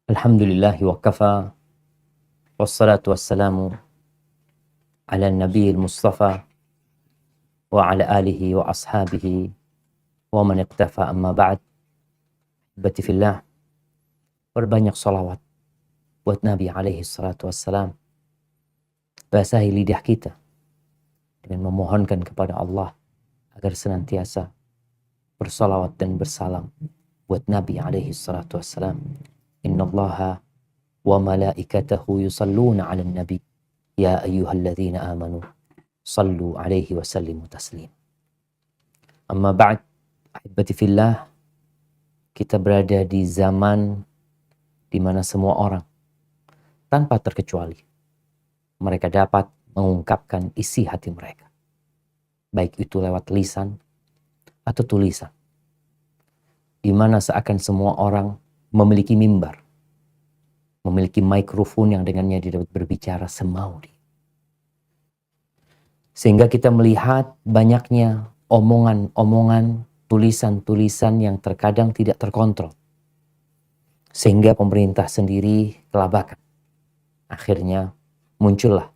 Alhamdulillahi wa kafa, wassalatu wassalamu ala nabiyil mustafa wa ala alihi wa ashabihi wa man iqtafa, amma ba'd. Ibati fillah, berbanyak salawat buat Nabi alaihi salatu wassalam. Basahi lidah kita dengan memohonkan kepada Allah agar senantiasa bersalawat dan bersalam buat Nabi alaihi salatu wassalam. Innallaha wa malaikatahu yusalluna 'alan nabi ya ayyuhalladzina amanu sallu 'alaihi wa sallimu taslim. Amma ba'd, ahibati fillah, kita berada di zaman di mana semua orang tanpa terkecuali mereka dapat mengungkapkan isi hati mereka, baik itu lewat lisan atau tulisan, di mana seakan semua orang memiliki mimbar, memiliki mikrofon yang dengannya dia dapat berbicara semau dia. Sehingga kita melihat banyaknya omongan-omongan, tulisan-tulisan yang terkadang tidak terkontrol. Sehingga pemerintah sendiri kelabakan. Akhirnya muncullah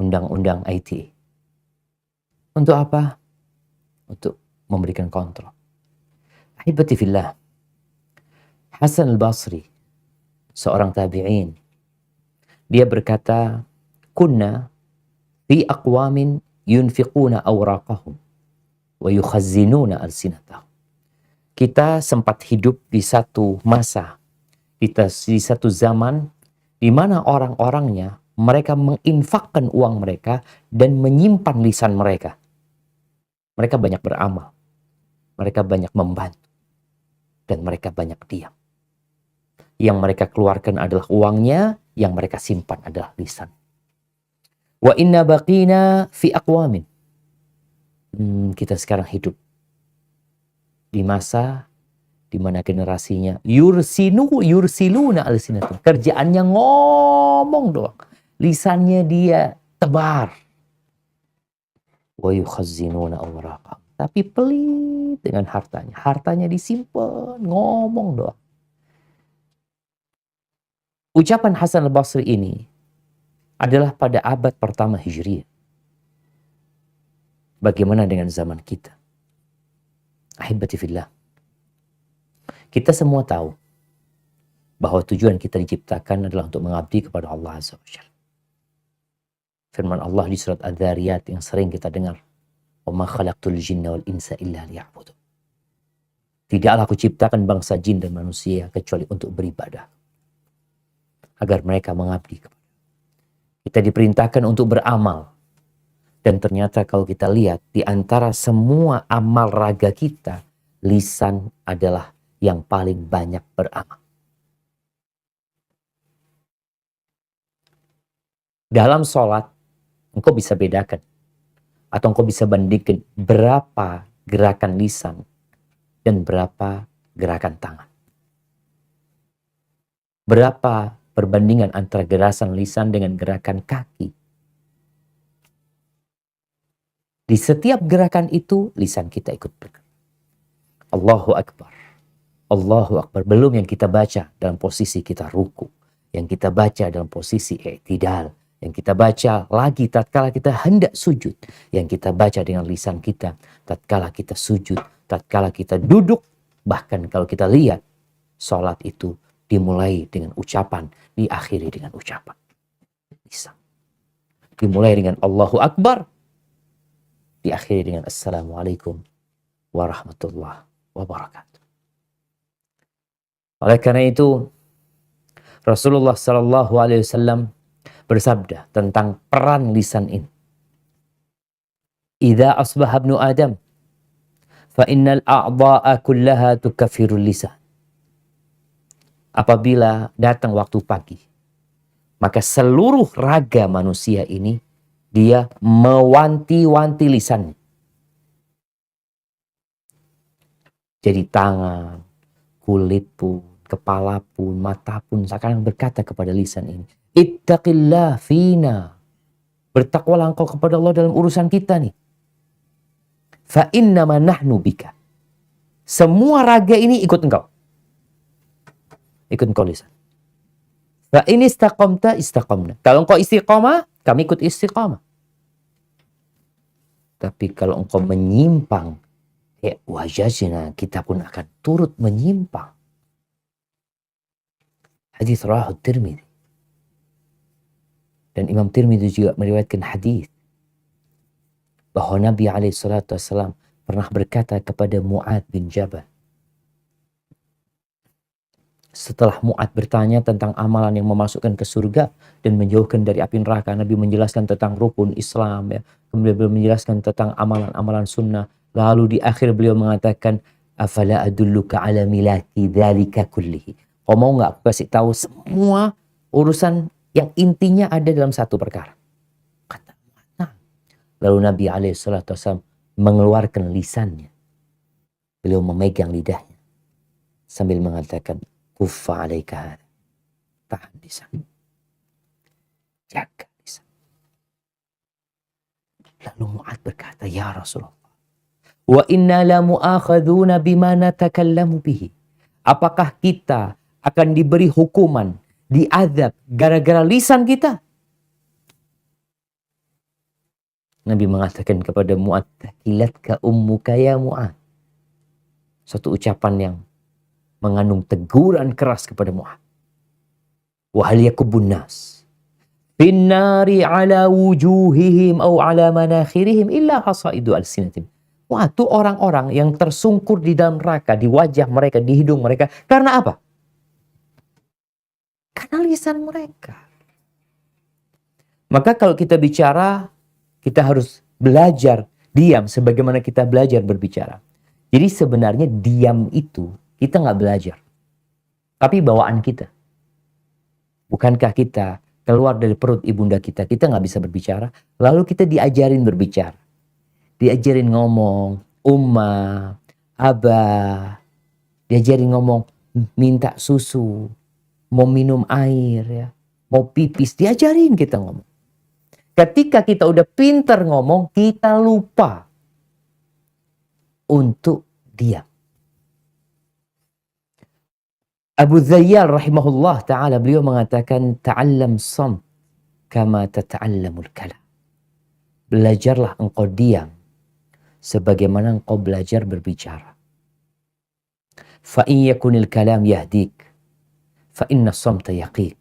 undang-undang ITE. Untuk apa? Untuk memberikan kontrol. Ahibati fillah, Hasan al-Basri, seorang tabi'in, dia berkata, kunna fi aqwamin yunfiquna awraqahum wa yukhazzinuna alsinatahum. Kita sempat hidup di satu masa, di satu zaman di mana orang-orangnya mereka menginfakkan uang mereka dan menyimpan lisan mereka. Mereka banyak beramal, mereka banyak membantu, dan mereka banyak diam. Yang mereka keluarkan adalah uangnya, yang mereka simpan adalah lisan. Wa inna baqina fi aqwamin. Kita sekarang hidup di masa di mana generasinya yursiluna alsinatum. Kerjaannya ngomong doang. Lisannya dia tebar. Wa yukhazzinuna awraqahum. Tapi pelit dengan hartanya. Hartanya disimpan, ngomong doang. Ucapan Hasan al-Basri ini adalah pada abad pertama Hijriah. Bagaimana dengan zaman kita? Ahibati fillah, kita semua tahu bahwa tujuan kita diciptakan adalah untuk mengabdi kepada Allah Azza wa Jalla. Firman Allah di surat Adz-Dzariyat yang sering kita dengar, "Wa ma khalaqtul jinna wal insa illa liya'budun." Tidaklah aku ciptakan bangsa jin dan manusia kecuali untuk beribadah, agar mereka mengabdi. Kita diperintahkan untuk beramal. Dan ternyata kalau kita lihat di antara semua amal raga kita, lisan adalah yang paling banyak beramal. Dalam sholat, engkau bisa bedakan atau engkau bisa bandingkan berapa gerakan lisan dan berapa gerakan tangan. Berapa perbandingan antara gerakan lisan dengan gerakan kaki. Di setiap gerakan itu, lisan kita ikut bergerak. Allahu Akbar. Allahu Akbar. Belum yang kita baca dalam posisi kita ruku. Yang kita baca dalam posisi i'tidal. Yang kita baca lagi tatkala kita hendak sujud. Yang kita baca dengan lisan kita tatkala kita sujud. Tatkala kita duduk. Bahkan kalau kita lihat, sholat itu dimulai dengan ucapan, diakhiri dengan ucapan. Bisa. Dimulai dengan Allahu Akbar, diakhiri dengan Assalamualaikum warahmatullahi wabarakatuh. Oleh karena itu, Rasulullah Sallallahu Alaihi Wasallam bersabda tentang peran lisan ini. Idza asbaha ibnu Adam, fa innal a'dha'a kullaha tukaffirul lisan. Apabila datang waktu pagi, maka seluruh raga manusia ini dia mewanti-wanti lisannya. Jadi tangan, kulit pun, kepala pun, mata pun seakan berkata kepada lisan ini, ittaqillah fina. Bertakwalah engkau kepada Allah dalam urusan kita nih. Fa innama nahnu bika. Semua raga ini ikut engkau. Ikut engkau lisan. Fa in istaqamta istaqamna. Kalau engkau istiqamah, kami ikut istiqamah. Tapi kalau engkau menyimpang, ya wajazna, kita pun akan turut menyimpang. Hadis rawahu Tirmidzi. Dan Imam Tirmidzi juga meriwayatkan hadis bahwa Nabi SAW pernah berkata kepada Mu'adz bin Jabal. Setelah Mu'adz bertanya tentang amalan yang memasukkan ke surga dan menjauhkan dari api neraka, Nabi menjelaskan tentang rukun Islam, ya. Kemudian beliau menjelaskan tentang amalan-amalan sunnah. Lalu di akhir beliau mengatakan, afala adulluka ala milaki dzalika kullihi. Kau mau nggak aku kasih tahu semua urusan yang intinya ada dalam satu perkara? Kata Mu'adz. Lalu Nabi SAW mengeluarkan lisannya. Beliau memegang lidahnya sambil mengatakan, kuffa alaika, tahan lisan, jaga lisan. Lalu Mu'adz berkata, ya Rasulullah, wa inna la mu'akhaduna bima natakallamu bihi. Apakah kita akan diberi hukuman, diazab gara-gara lisan kita? Nabi mengatakan kepada Mu'adz, takilatka ummuka ya Mu'adz. Suatu ucapan yang mengandung teguran keras kepada Mu'adz. Wa hal yakubun nas fin nari ala wujuhihim aw ala manakhirihim illa hasaidu alsinatim. Wah, itu orang-orang yang tersungkur di dalam neraka, di wajah mereka, di hidung mereka. Karena apa? Karena lisan mereka. Maka kalau kita bicara, kita harus belajar diam sebagaimana kita belajar berbicara. Jadi sebenarnya diam itu kita nggak belajar, tapi bawaan kita. Bukankah kita keluar dari perut ibunda kita nggak bisa berbicara, lalu kita diajarin berbicara. Diajarin ngomong, umma, abah, diajarin ngomong, minta susu, mau minum air, ya, mau pipis, diajarin kita ngomong. Ketika kita udah pinter ngomong, kita lupa untuk diam. Abu Zayyal rahimahullah ta'ala, beliau mengatakan, ta'allam samt kama tata'allamul kalam. Belajarlah engkau diam sebagaimana engkau belajar berbicara. Fa in yakunil kalam yahdik, fa inna samta yaqik.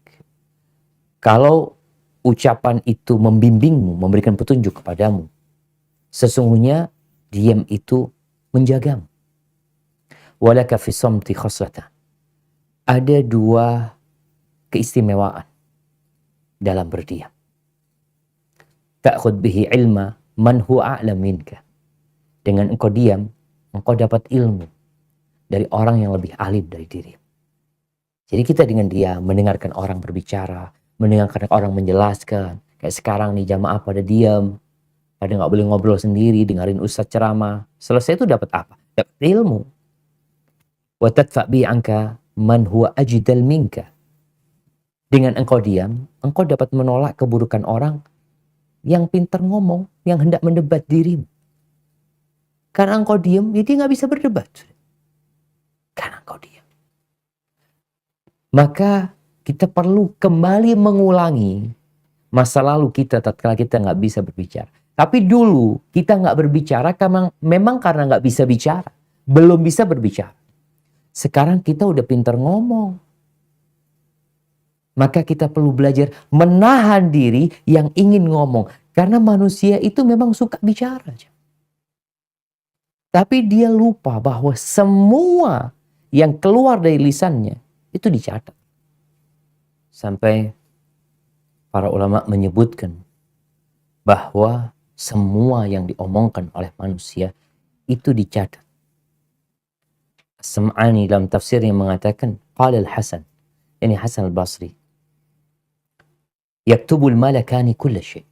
Kalau ucapan itu membimbingmu, memberikan petunjuk kepadamu, sesungguhnya diam itu menjagamu. Walaka fi samti khaslatan. Ada dua keistimewaan dalam berdiam. Ta'khud bihi ilma man huwa a'lam minka. Dengan engkau diam, engkau dapat ilmu dari orang yang lebih alim dari diri. Jadi kita dengan diam mendengarkan orang berbicara, mendengarkan orang menjelaskan. Kayak sekarang nih jamaah pada diam, pada nggak boleh ngobrol sendiri, dengerin ustadz ceramah. Selesai itu dapat apa? Dapat ilmu. Wa tadfa bi anka man huwa ajdal minka. Dengan engkau diam, engkau dapat menolak keburukan orang yang pintar ngomong, yang hendak mendebat dirimu. Karena engkau diam, jadi nggak bisa berdebat. Karena engkau diam. Maka kita perlu kembali mengulangi masa lalu kita tatkala kita nggak bisa berbicara. Tapi dulu kita nggak berbicara karena memang karena nggak bisa bicara, belum bisa berbicara. Sekarang kita udah pintar ngomong. Maka kita perlu belajar menahan diri yang ingin ngomong. Karena manusia itu memang suka bicara. Tapi dia lupa bahwa semua yang keluar dari lisannya itu dicatat. Sampai para ulama menyebutkan bahwa semua yang diomongkan oleh manusia itu dicatat. As-Sam'ani dalam tafsirnya mengatakan, qala al-Hasan, ini Hasan al-Basri, yaktubul malakani kulla syai'.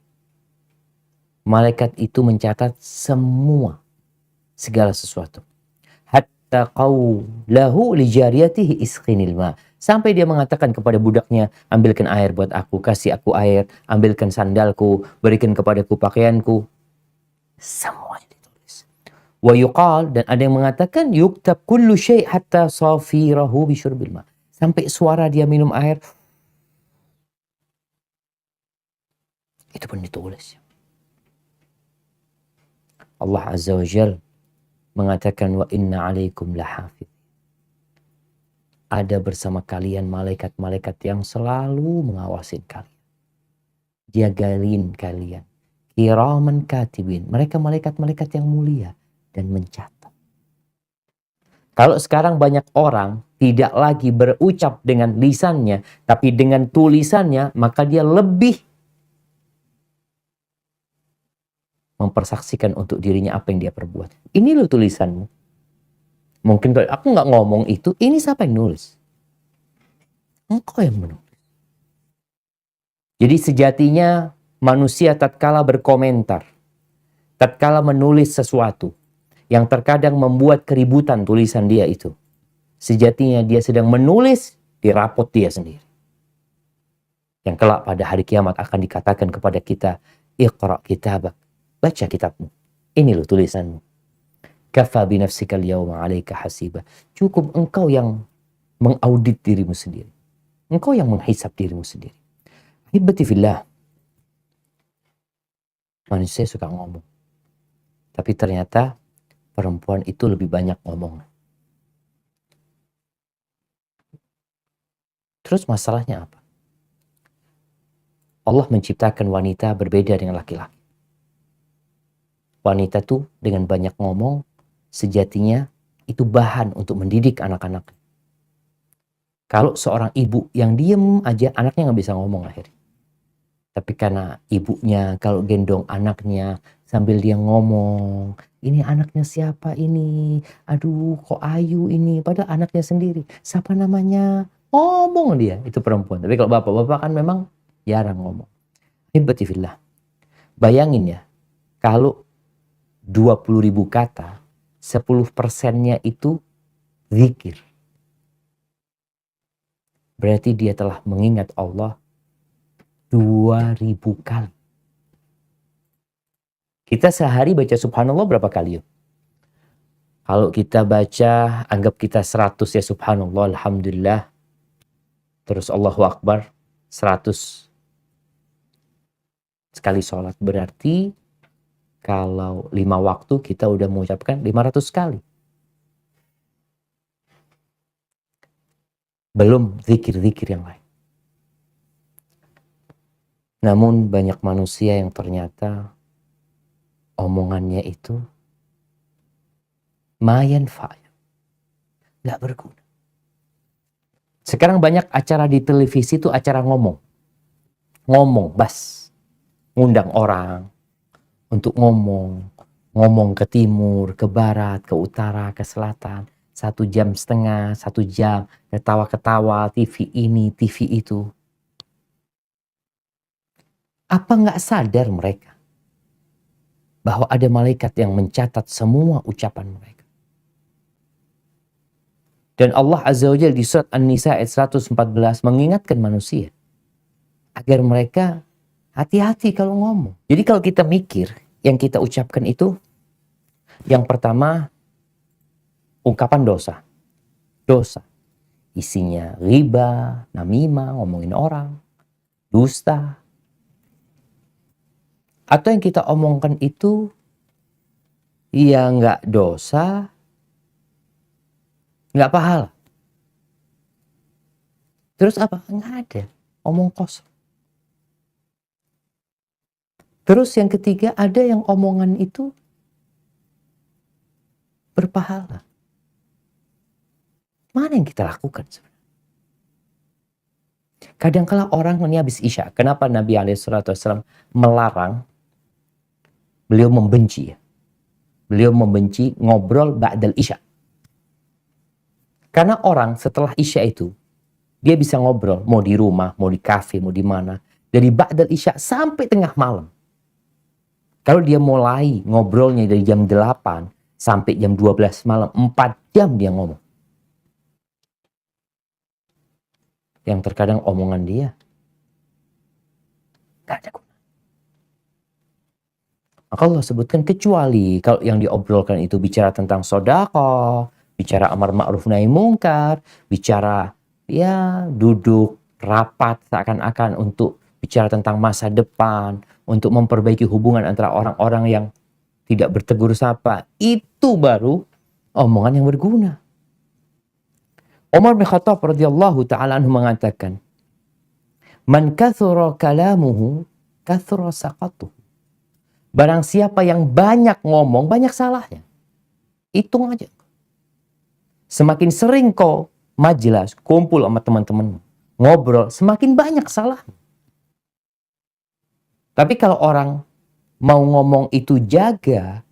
Malaikat itu mencatat semua, segala sesuatu. Hatta qawlahu li jariyatihi isqinil ma. Sampai dia mengatakan kepada budaknya, ambilkan air buat aku, kasih aku air, ambilkan sandalku, berikan kepadaku pakaianku. Semuanya ditulis. Wa yuqal, dan ada yang mengatakan yuktab kullu syai' hatta safirahu bisyurbil ma. Sampai suara dia minum air Itu pun ditulis. Allah Azza wa Jal mengatakan wa inna alaikum lahafidh. Ada bersama kalian malaikat-malaikat yang selalu mengawasin kalian. Jagain kalian. Kiraman katibin. Mereka malaikat-malaikat yang mulia dan mencatat. Kalau sekarang banyak orang tidak lagi berucap dengan lisannya, tapi dengan tulisannya, maka dia lebih mempersaksikan untuk dirinya apa yang dia perbuat. Ini loh tulisanmu. Mungkin kalau aku nggak ngomong itu, ini siapa yang nulis? Engkau yang menulis. Jadi sejatinya manusia tatkala berkomentar, tatkala menulis sesuatu yang terkadang membuat keributan tulisan dia itu, sejatinya dia sedang menulis di rapot dia sendiri. Yang kelak pada hari kiamat akan dikatakan kepada kita, Iqra kitabak, baca kitabmu. Ini loh tulisanmu. Kafa binafsikal yawma alaika hasiba. Cukup engkau yang mengaudit dirimu sendiri. Engkau yang menghisap dirimu sendiri. Hibati fillah. Manusia suka ngomong. Tapi ternyata perempuan itu lebih banyak ngomong. Terus masalahnya apa? Allah menciptakan wanita berbeda dengan laki-laki. Wanita tuh dengan banyak ngomong, sejatinya itu bahan untuk mendidik anak-anak. Kalau seorang ibu yang diem aja, anaknya nggak bisa ngomong akhirnya. Tapi karena ibunya kalau gendong anaknya sambil dia ngomong, ini anaknya siapa ini? Aduh, kok Ayu ini? Padahal anaknya sendiri. Siapa namanya? Ngomong dia, itu perempuan. Tapi kalau bapak-bapak kan memang jarang ngomong. Hibati fillah. Bayangin ya, kalau 20.000 kata, 10%-nya itu zikir. Berarti dia telah mengingat Allah 2.000 kali. Kita sehari baca subhanallah berapa kali yuk? Kalau kita baca, anggap kita 100 ya subhanallah, alhamdulillah. Terus Allahu Akbar, 100 sekali sholat. Berarti kalau 5 waktu kita udah mengucapkan 500 kali. Belum zikir-zikir yang lain. Namun banyak manusia yang ternyata omongannya itu mayan fa'ya. Gak berguna. Sekarang banyak acara di televisi itu acara ngomong. Ngomong, bas. Ngundang orang untuk ngomong ke timur, ke barat, ke utara, ke selatan. 1,5 jam, 1 jam, ketawa-ketawa, TV ini, TV itu. Apa nggak sadar mereka bahwa ada malaikat yang mencatat semua ucapan mereka? Dan Allah Azza wa Jalla di surat An-Nisa ayat 114 mengingatkan manusia agar mereka hati-hati kalau ngomong. Jadi kalau kita mikir, yang kita ucapkan itu, yang pertama, ungkapan dosa. Dosa. Isinya riba, namimah, ngomongin orang, dusta. Atau yang kita omongkan itu, ya nggak dosa, nggak pahala. Terus apa? Nggak ada. Omong kosong. Terus yang ketiga, ada yang omongan itu berpahala. Mana yang kita lakukan sebenarnya? Kadang-kala orang ini habis Isya. Kenapa Nabi SAW melarang? Beliau membenci ya. Beliau membenci ngobrol ba'dal Isya. Karena orang setelah Isya itu, dia bisa ngobrol. Mau di rumah, mau di kafe, mau di mana. Dari ba'dal Isya sampai tengah malam. Kalau dia mulai ngobrolnya dari jam 8 sampai jam 12 malam, 4 jam dia ngomong. Yang terkadang omongan dia gak ada guna. Maka Allah sebutkan kecuali kalau yang diobrolkan itu bicara tentang sedekah, bicara amar ma'ruf nahi mungkar, bicara ya duduk rapat seakan-akan untuk bicara tentang masa depan. untuk memperbaiki hubungan antara orang-orang yang tidak bertegur sapa, itu baru omongan yang berguna. Umar bin Khattab radhiyallahu taala anhu mengatakan, "Man kathura kalamuhu, kathura saqatuhu." Barang siapa yang banyak ngomong, banyak salahnya. Hitung aja. Semakin sering kau majelis, kumpul sama teman-teman, ngobrol, semakin banyak salah. Tapi kalau orang mau ngomong itu jaga,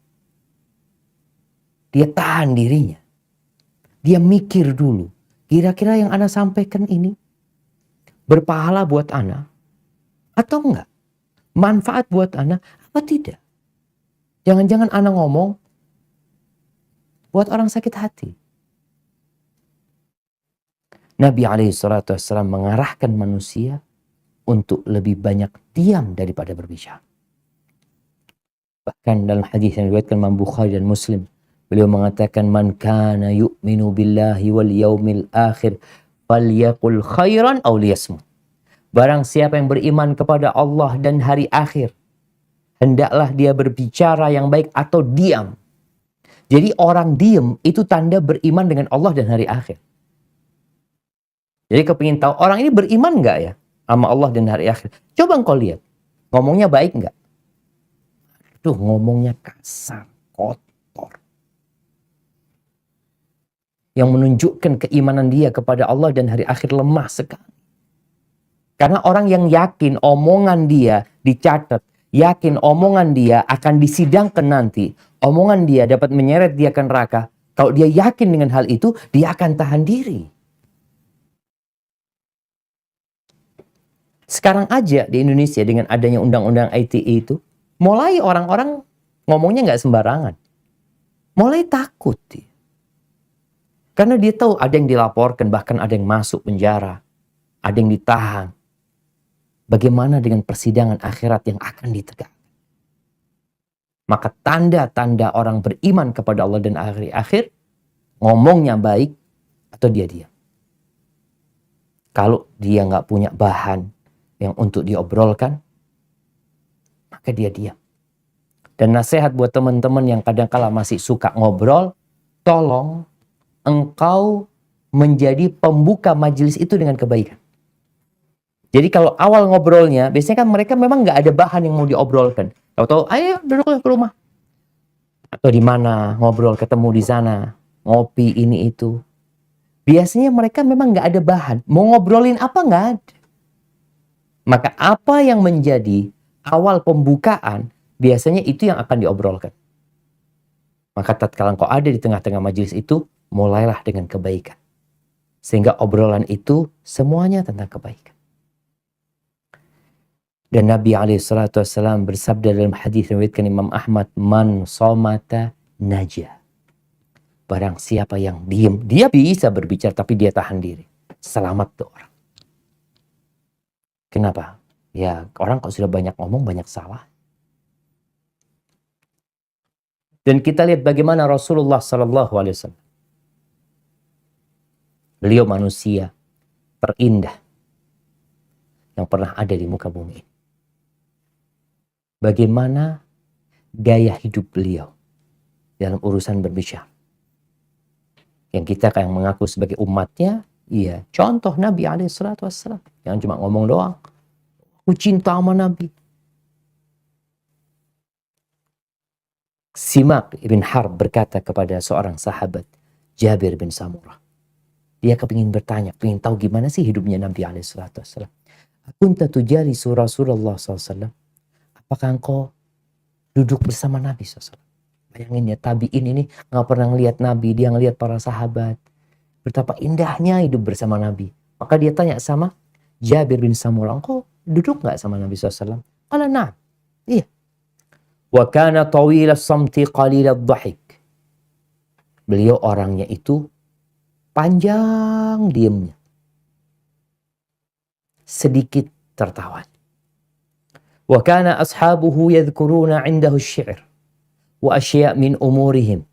dia tahan dirinya. Dia mikir dulu, kira-kira yang ana sampaikan ini berpahala buat ana atau enggak? Manfaat buat ana apa tidak? Jangan-jangan ana ngomong buat orang sakit hati. Nabi SAW mengarahkan manusia untuk lebih banyak diam daripada berbicara. Bahkan dalam hadis yang diriwayatkan Imam Bukhari dan Muslim, beliau mengatakan, "Man kana yu'minu billahi wal yaumil akhir falyaqul khairan aw liyasmut." Barang siapa yang beriman kepada Allah dan hari akhir, hendaklah dia berbicara yang baik atau diam. Jadi orang diam itu tanda beriman dengan Allah dan hari akhir. Jadi kepingin tahu orang ini beriman nggak ya sama Allah dan hari akhir. Coba engkau lihat, ngomongnya baik nggak? Tuh ngomongnya kasar, kotor. Yang menunjukkan keimanan dia kepada Allah dan hari akhir lemah sekali. Karena orang yang yakin omongan dia dicatat, yakin omongan dia akan disidangkan nanti, omongan dia dapat menyeret dia ke neraka. Kalau dia yakin dengan hal itu, dia akan tahan diri. Sekarang aja di Indonesia dengan adanya undang-undang ITE itu, mulai orang-orang ngomongnya nggak sembarangan. Mulai takut dia. Karena dia tahu ada yang dilaporkan, bahkan ada yang masuk penjara. Ada yang ditahan. Bagaimana dengan persidangan akhirat yang akan ditegakkan? Maka tanda-tanda orang beriman kepada Allah dan hari akhir, ngomongnya baik atau dia diam. Kalau dia nggak punya bahan yang untuk diobrolkan, maka dia diam. Dan nasihat buat teman-teman yang kadang-kala masih suka ngobrol, tolong engkau menjadi pembuka majelis itu dengan kebaikan. Jadi kalau awal ngobrolnya, biasanya kan mereka memang nggak ada bahan yang mau diobrolkan. Tahu-tahu, ayo duduk ke rumah. Atau di mana, ngobrol, ketemu di sana, ngopi ini itu. Biasanya mereka memang nggak ada bahan. Mau ngobrolin apa nggak ada. Maka apa yang menjadi awal pembukaan, biasanya itu yang akan diobrolkan. Maka tatkala engkau ada di tengah-tengah majelis itu, mulailah dengan kebaikan. Sehingga obrolan itu semuanya tentang kebaikan. Dan Nabi SAW bersabda dalam hadis yang diriwayatkan Imam Ahmad, "Man somata najah." Barang siapa yang diam, dia bisa berbicara tapi dia tahan diri. Selamat tuh orang. Kenapa? Ya orang kalau sudah banyak ngomong banyak salah. Dan kita lihat bagaimana Rasulullah SAW. Beliau manusia terindah yang pernah ada di muka bumi. Bagaimana gaya hidup beliau dalam urusan berbicara. Yang kita yang mengaku sebagai umatnya, iya, contoh Nabi SAW. Jangan cuma ngomong doang. Aku cinta sama Nabi. Simak ibn Harb berkata kepada seorang sahabat, Jabir bin Samurah. Dia kepingin bertanya, kepingin tahu gimana sih hidupnya Nabi SAW. Akunta tujalisu Rasulullah SAW. Apakah engkau duduk bersama Nabi SAW? Bayangin ya, tabi'in ini gak pernah ngelihat Nabi, dia ngelihat para sahabat. Betapa indahnya hidup bersama Nabi. Maka dia tanya sama Jabir bin Samurah, engkau duduk gak sama Nabi SAW? Kala nah, iya. Wa kana tawila samti qalila dhahik. Beliau orangnya itu panjang diamnya. Sedikit tertawa. Wa kana ashabuhu yadhkuruna 'indahu asy-syi'r wa asya' min umurihim.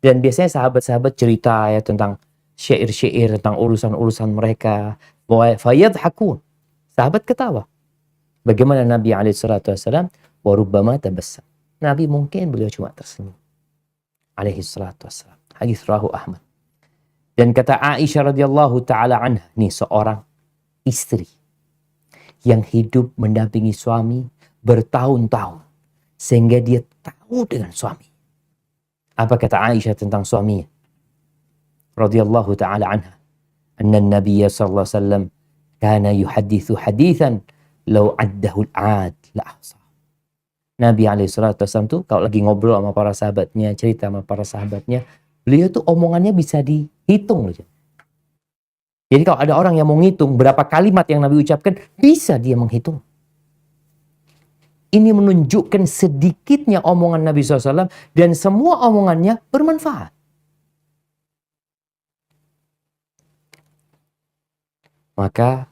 Dan biasanya sahabat-sahabat cerita ya tentang syair-syair, tentang urusan-urusan mereka. Fayadhakun. Sahabat ketawa. Bagaimana Nabi SAW? Warubbama tabassam. Nabi mungkin beliau cuma tersenyum. Alaihi salatu wassalam. Hadis rawahu Ahmad. Dan kata Aisyah radhiyallahu taala anha, nih seorang istri yang hidup mendampingi suami bertahun-tahun sehingga dia tahu dengan suami. Apa kata Aisyah tentang suaminya? Radhiyallahu taala anha, anna Nabi sallallahu alaihi wasallam kana yuhadditsu haditsan law addahu al-'ad la ahsa. Nabi alaihi salatu wasallam tuh kalau lagi ngobrol sama para sahabatnya, cerita sama para sahabatnya, beliau tuh omongannya bisa dihitung loh. Jadi kalau ada orang yang mau ngitung berapa kalimat yang Nabi ucapkan, bisa dia menghitung. Ini menunjukkan sedikitnya omongan Nabi SAW dan semua omongannya bermanfaat. Maka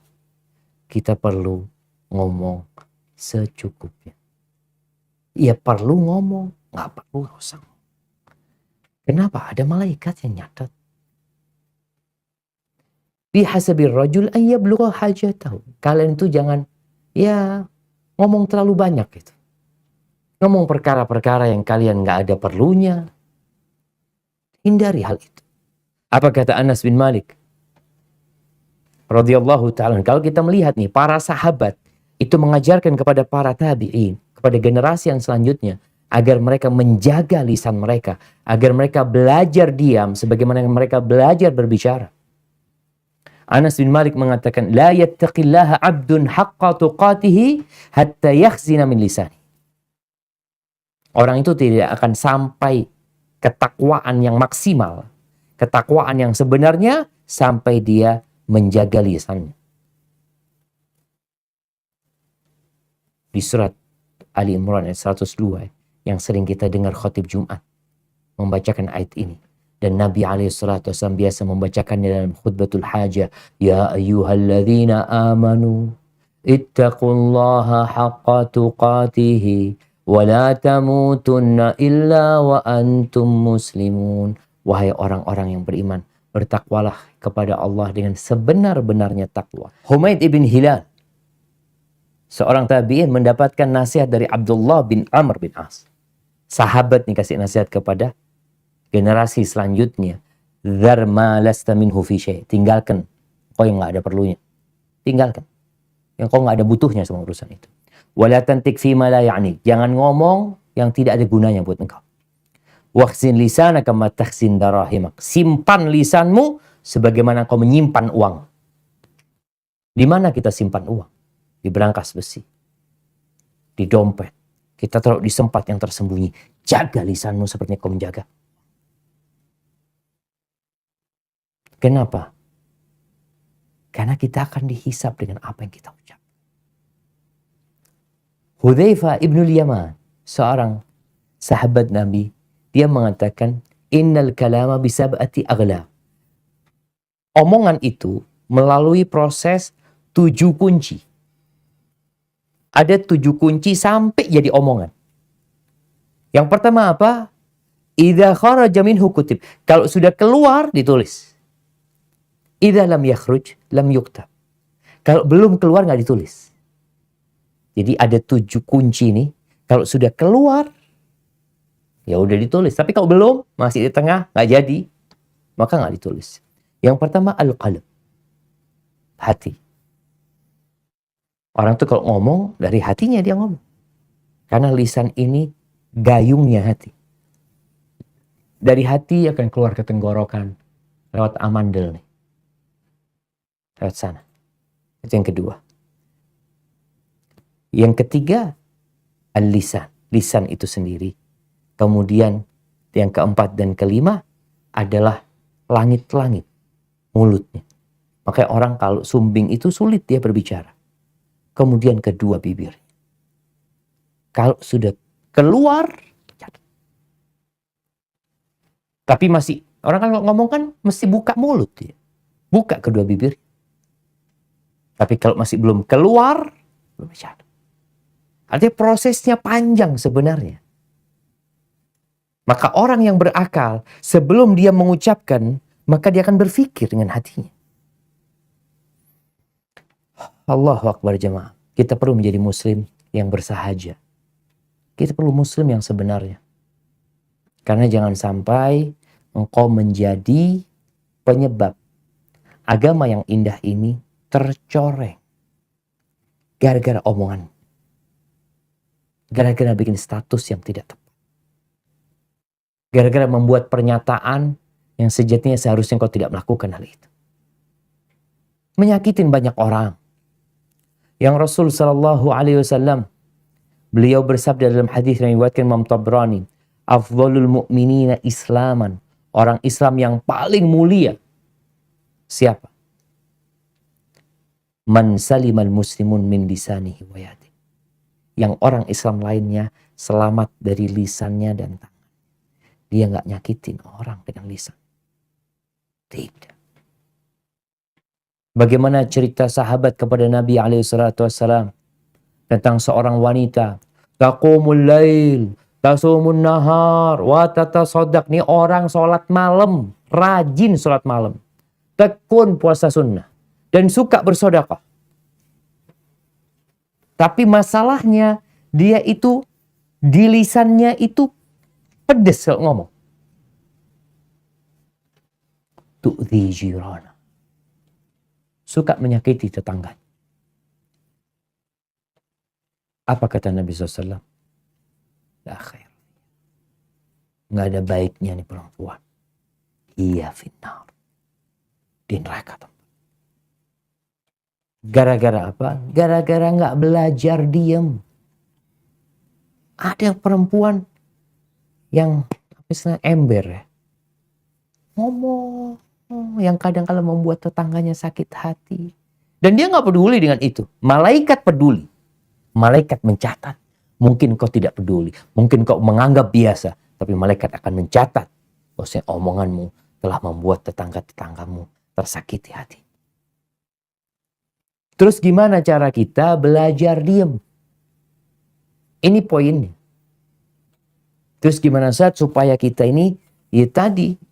kita perlu ngomong secukupnya. Ya perlu ngomong, nggak perlu nggak usah. Kenapa? Ada malaikat yang nyatat. Bihasabir rajul an yablugha hajatahu. Kalian itu jangan ngomong terlalu banyak gitu. Ngomong perkara-perkara yang kalian nggak ada perlunya. Hindari hal itu. Apa kata Anas bin Malik radhiyallahu ta'ala? Kalau kita melihat nih, para sahabat itu mengajarkan kepada para tabi'in, kepada generasi yang selanjutnya, agar mereka menjaga lisan mereka, agar mereka belajar diam sebagaimana mereka belajar berbicara. Anas bin Malik mengatakan, la yattaqillaha 'abdun haqqa tuqatihi hatta yakhzina min lisani. Orang itu tidak akan sampai ketakwaan yang maksimal, ketakwaan yang sebenarnya, sampai dia menjaga lisannya. Di surat Ali Imran ayat 102 yang sering kita dengar khotib Jumat membacakan ayat ini. Dan Nabi SAW biasa membacakannya dalam khutbatul hajah. Ya ayyuhalladzina amanu ittaqullaha haqqa tuqatihi wa la tamutunna illa wa antum muslimun. Wahai orang-orang yang beriman, bertakwalah kepada Allah dengan sebenar-benarnya takwa. Humaid ibn Hilal, seorang tabi'in, mendapatkan nasihat dari Abdullah bin Amr bin As. Sahabat nih kasih nasihat kepada generasi selanjutnya. Dzar ma lasta minhu fi syai'. Tinggalkan kau yang enggak ada perlunya. Tinggalkan yang kau enggak ada butuhnya sama urusan itu. Wala tantik fi ma la ya'ni. Jangan ngomong yang tidak ada gunanya buat engkau. Wakhzin lisanaka ma takhzin darahimak. Simpan lisanmu sebagaimana kau menyimpan uang. Di mana kita simpan uang? Di berangkas besi, di dompet. Kita taruh di tempat yang tersembunyi. Jaga lisanmu seperti kau menjaga. Kenapa? Karena kita akan dihisab dengan apa yang kita ucap. Hudzaifah ibnul Yaman, seorang sahabat Nabi, dia mengatakan, innal kalama bisab'ati aghlab. Omongan itu melalui proses 7 kunci. Ada 7 kunci sampai jadi omongan. Yang pertama apa? Idza kharaja minhu kutib. Kalau sudah keluar, ditulis. Idza lam yakhruj lam yuktab. Kalau belum keluar nggak ditulis. Jadi ada 7 kunci nih. Kalau sudah keluar, ya udah ditulis. Tapi kalau belum, masih di tengah, nggak jadi, maka nggak ditulis. Yang pertama al-qalb, hati. Orang tuh kalau ngomong dari hatinya dia ngomong. Karena lisan ini gayungnya hati. Dari hati akan keluar ke tenggorokan lewat amandel nih. Lewat sana. Itu yang kedua. Yang ketiga, al-lisan. Lisan itu sendiri. Kemudian yang keempat dan kelima adalah langit-langit. Mulutnya. Makanya orang kalau sumbing itu sulit dia berbicara. Kemudian kedua, bibir. Kalau sudah keluar, tapi masih, orang kan ngomong kan mesti buka mulut dia. Buka kedua bibir. Tapi kalau masih belum keluar, belum bicara. Artinya prosesnya panjang sebenarnya. Maka orang yang berakal, sebelum dia mengucapkan, maka dia akan berpikir dengan hatinya. Allahu Akbar jemaah. Kita perlu menjadi muslim yang bersahaja. Kita perlu muslim yang sebenarnya. Karena jangan sampai engkau menjadi penyebab agama yang indah ini tercoreng. Gara-gara omongan. Gara-gara bikin status yang tidak tepat. Gara-gara membuat pernyataan yang sejatinya seharusnya engkau tidak melakukan hal itu. Menyakitin banyak orang. Yang Rasul Sallallahu Alaihi Wasallam, beliau bersabda dalam hadis yang diriwayatkan Imam Tabrani, afdhalul mu'minina islaman, orang Islam yang paling mulia siapa? Man salimal muslimun min lisanihi wa yadihi, yang orang Islam lainnya selamat dari lisannya dan tangan. Dia nggak nyakitin orang dengan lisan. Tidak. Bagaimana cerita sahabat kepada Nabi SAW tentang seorang wanita. Taqumul lail, tasumun nahar, wa tatasaddaq. Ini orang sholat malam, rajin sholat malam. Tekun puasa sunnah. Dan suka bersedekah. Tapi masalahnya dia itu di lisannya itu pedes kalau ngomong. Tu'dhi jirana. Suka menyakiti tetangga. Apa kata Nabi SAW? La khair. Nggak ada baiknya nih perempuan. Iya finnar. Di neraka. Gara-gara apa? Gara-gara nggak belajar diem. Ada perempuan yang misalnya ember ya. Ngomong. Yang kadang-kadang membuat tetangganya sakit hati. Dan dia nggak peduli dengan itu. Malaikat peduli. Malaikat mencatat. Mungkin kau tidak peduli. Mungkin kau menganggap biasa. Tapi malaikat akan mencatat. Bahwasanya omonganmu telah membuat tetangga-tetanggamu tersakiti hati. Terus gimana cara kita belajar diem? Ini poinnya. Terus gimana saat supaya kita ini, ya tadi,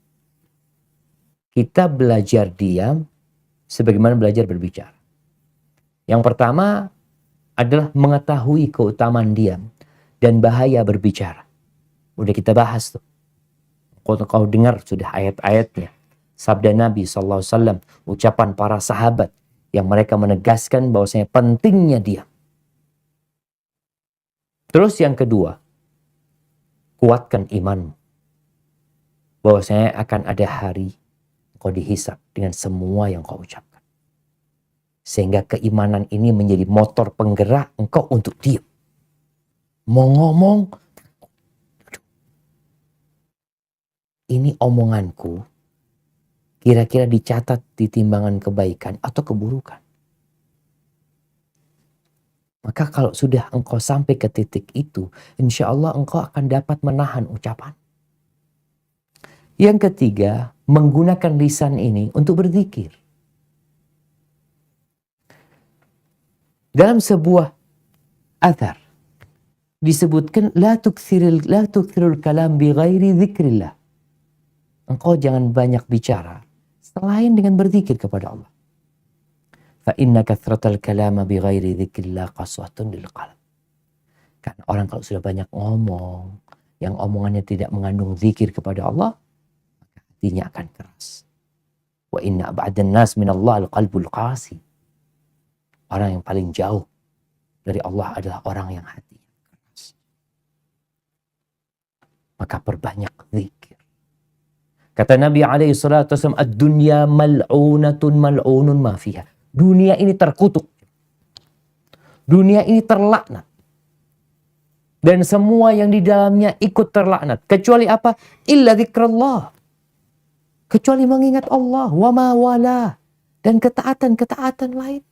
kita belajar diam sebagaimana belajar berbicara. Yang pertama adalah mengetahui keutamaan diam dan bahaya berbicara. Udah kita bahas tuh. Kau dengar sudah ayat-ayatnya. Sabda Nabi SAW, ucapan para sahabat yang mereka menegaskan bahwasanya pentingnya diam. Terus yang kedua, kuatkan imanmu. Bahwasanya akan ada hari kau dihisab dengan semua yang kau ucapkan. Sehingga keimanan ini menjadi motor penggerak engkau untuk diam. Mau ngomong, ini omonganku kira-kira dicatat di timbangan kebaikan atau keburukan. Maka kalau sudah engkau sampai ke titik itu, insya Allah engkau akan dapat menahan ucapan. Yang ketiga, menggunakan lisan ini untuk berzikir. Dalam sebuah athar disebutkan la tukthirul kalam bi ghairi dzikrillah. Engkau jangan banyak bicara selain dengan berzikir kepada Allah. Fa inna kathratal kalama bi ghairi dzikrillah qaswatun lil qalb. Karena orang kalau sudah banyak ngomong, yang omongannya tidak mengandung zikir kepada Allah, hatinya akan keras. Wa inna ba'dan nas min Allah al-qalbul qasi. Orang yang paling jauh dari Allah adalah orang yang hatinya keras. Maka perbanyak zikir. Kata Nabi SAW, ad-dunya mal'unatun mal'unun ma fiha. Dunia ini terkutuk. Dunia ini terlaknat. Dan semua yang di dalamnya ikut terlaknat. Kecuali apa? Illa dzikrullah. Kecuali mengingat Allah, wa ma wala, dan ketaatan-ketaatan lain.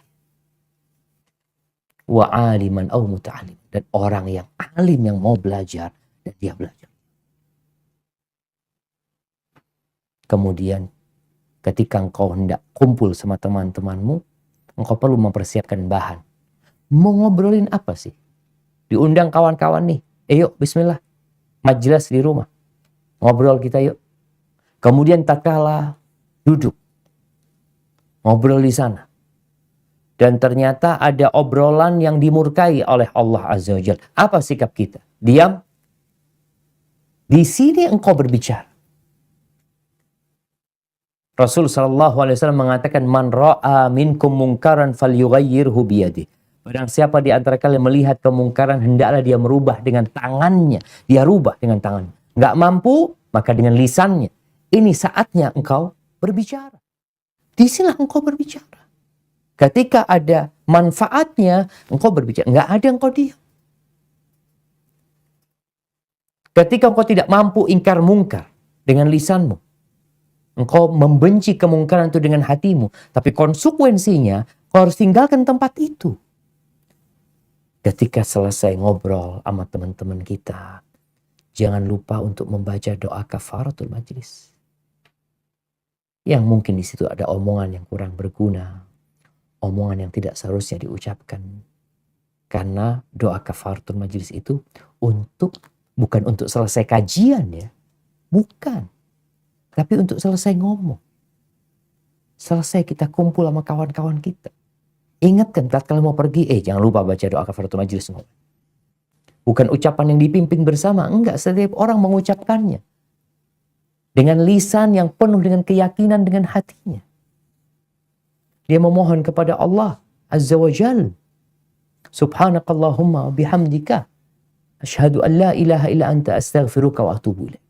Wa aliman au muta'alim, dan orang yang alim yang mau belajar dan dia belajar. Kemudian ketika engkau hendak kumpul sama teman-temanmu, engkau perlu mempersiapkan bahan. Mau ngobrolin apa sih? Diundang kawan-kawan nih, yuk bismillah, majelis di rumah, ngobrol kita yuk. Kemudian tatkala duduk, ngobrol di sana. dan ternyata ada obrolan yang dimurkai oleh Allah Azza wa Jalla. Apa sikap kita? Diam? Di sini engkau berbicara. Rasul SAW mengatakan, Man ra'a minkum mungkaran falyughayyirhu biyadih. Barang siapa di antara kalian melihat kemungkaran, hendaklah dia merubah dengan tangannya. Dia rubah dengan tangannya. Nggak mampu, maka dengan lisannya. Ini saatnya engkau berbicara. Di sinilah engkau berbicara. Ketika ada manfaatnya, engkau berbicara. Nggak ada engkau diam. Ketika engkau tidak mampu ingkar mungkar dengan lisanmu, engkau membenci kemungkaran itu dengan hatimu, tapi konsekuensinya kau harus tinggalkan tempat itu. Ketika selesai ngobrol sama teman-teman kita, jangan lupa untuk membaca doa kafaratul majlis. Yang mungkin di situ ada omongan yang kurang berguna, omongan yang tidak seharusnya diucapkan. Karena doa kafaratul majlis itu bukan untuk selesai kajian ya. Bukan. Tapi untuk selesai ngomong. Selesai kita kumpul sama kawan-kawan kita. Ingatkan kalau mau pergi, jangan lupa baca doa kafaratul majlis. Bukan ucapan yang dipimpin bersama. Enggak, setiap orang mengucapkannya. Dengan lisan yang penuh dengan keyakinan dengan hatinya. Dia memohon kepada Allah Azza wa Jal. Subhanakallahumma bihamdika. Asyhadu an la ilaha illa anta astaghfiruka wa atubu ilaik.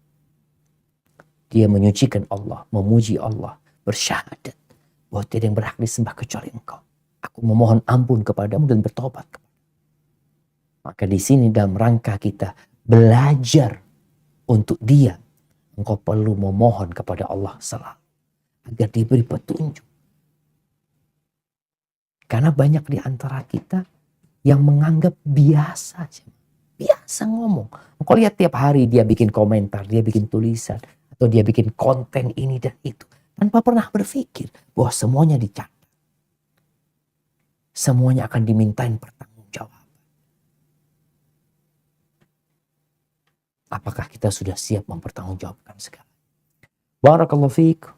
Dia menyucikan Allah, memuji Allah, bersyahadat bahwa tiada yang berhak disembah kecuali Engkau. Aku memohon ampun kepadamu dan bertobat. Maka di sini dalam rangka kita belajar untuk dia, engkau perlu memohon kepada Allah selalu agar diberi petunjuk. Karena banyak di antara kita yang menganggap biasa aja. Biasa ngomong. Engkau lihat tiap hari dia bikin komentar, dia bikin tulisan, atau dia bikin konten ini dan itu. Tanpa pernah berpikir bahwa semuanya dicatat. Semuanya akan dimintain pertanggungjawaban. Apakah kita sudah siap mempertanggungjawabkan segala? Barakallahu fiik.